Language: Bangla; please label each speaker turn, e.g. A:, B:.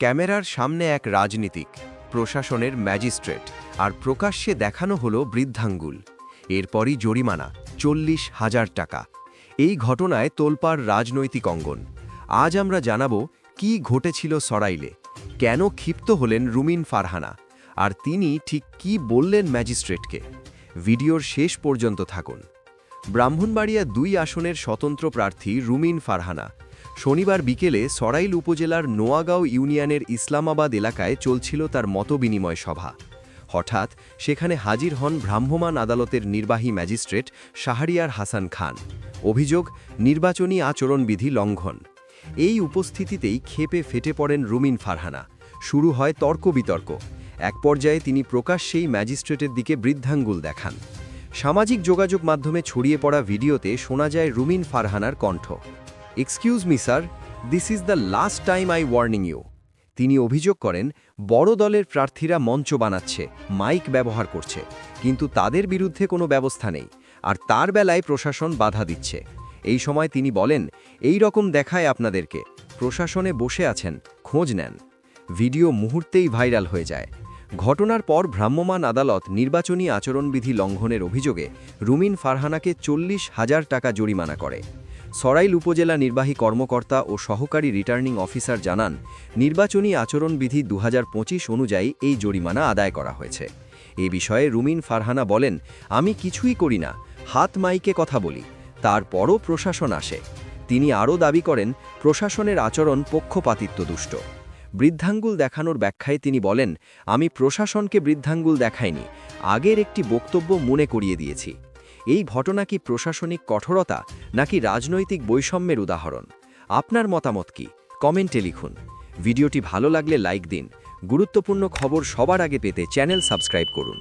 A: ক্যামেরার সামনে এক রাজনীতিক, প্রশাসনের ম্যাজিস্ট্রেট, আর প্রকাশ্যে দেখানো হলো বৃদ্ধাঙ্গুল। এরপরই জরিমানা 40,000 টাকা। এই ঘটনায় তোলপাড় রাজনৈতিক অঙ্গন। আজ আমরা জানাব কি ঘটেছিল সরাইলে, কেন ক্ষিপ্ত হলেন রুমিন ফারহানা, আর তিনি ঠিক কি বললেন ম্যাজিস্ট্রেটকে। ভিডিওর শেষ পর্যন্ত থাকুন। ব্রাহ্মণবাড়িয়া 2 আসনের স্বতন্ত্র প্রার্থী রুমিন ফারহানা শনিবার বিকেলে সরাইল উপজেলার নোয়াগাঁও ইউনিয়নের ইসলামাবাদ এলাকায় চলছিল তার মতবিনিময় সভা। হঠাৎ সেখানে হাজির হন ভ্রাম্যমাণ আদালতের নির্বাহী ম্যাজিস্ট্রেট শাহরিয়ার হাসান খান। অভিযোগ, নির্বাচনী আচরণবিধি লঙ্ঘন। এই উপস্থিতিতেই ক্ষেপে ফেটে পড়েন রুমিন ফারহানা। শুরু হয় তর্ক বিতর্ক। এক পর্যায়ে তিনি প্রকাশ্যেই ম্যাজিস্ট্রেটের দিকে বৃদ্ধাঙ্গুল দেখান। সামাজিক যোগাযোগ মাধ্যমে ছড়িয়ে পড়া ভিডিওতে শোনা যায় রুমিন ফারহানার কণ্ঠ। Excuse me sir, this is the last time I warning you. তিনি অভিযোগ করেন, বড় দলের প্রার্থীরা মঞ্চ বানাচ্ছে, মাইক ব্যবহার করছে, কিন্তু তাদের বিরুদ্ধে কোনো ব্যবস্থা নেই, আর তার বেলায় প্রশাসন বাধা দিচ্ছে। এই সময় তিনি বলেন, এই রকম দেখায় আপনাদেরকে, প্রশাসনে বসে আছেন, খোঁজ নেন। ভিডিও মুহূর্তেই ভাইরাল হয়ে যায়। ঘটনার পর ভ্রাম্যমাণ আদালত নির্বাচনী আচরণবিধি লঙ্ঘনের অভিযোগে রুমিন ফারহানাকে 40,000 টাকা জরিমানা করে। সরাইল উপজেলা নির্বাহী কর্মকর্তা ও সহকারী রিটার্নিং অফিসার জানান, নির্বাচনী আচরণবিধি 2025 অনুযায়ী এই জরিমানা আদায় করা হয়েছে। এ বিষয়ে রুমিন ফারহানা বলেন, আমি কিছুই করি না, হাত মাইকে কথা বলি, তারপরও প্রশাসন আসে। তিনি আরও দাবি করেন, প্রশাসনের আচরণ পক্ষপাতিত্ব দুষ্ট। বৃদ্ধাঙ্গুল দেখানোর ব্যাখ্যায় তিনি বলেন, আমি প্রশাসনকে বৃদ্ধাঙ্গুল দেখাইনি, আগের একটি বক্তব্য মনে করিয়ে দিয়েছি। এই ঘটনা কি প্রশাসনিক কঠোরতা নাকি রাজনৈতিক বৈষম্যের উদাহরণ? আপনার মতামত কি? কমেন্টে লিখুন। ভিডিওটি ভালো লাগলে লাইক দিন। গুরুত্বপূর্ণ খবর সবার আগে পেতে চ্যানেল সাবস্ক্রাইব করুন।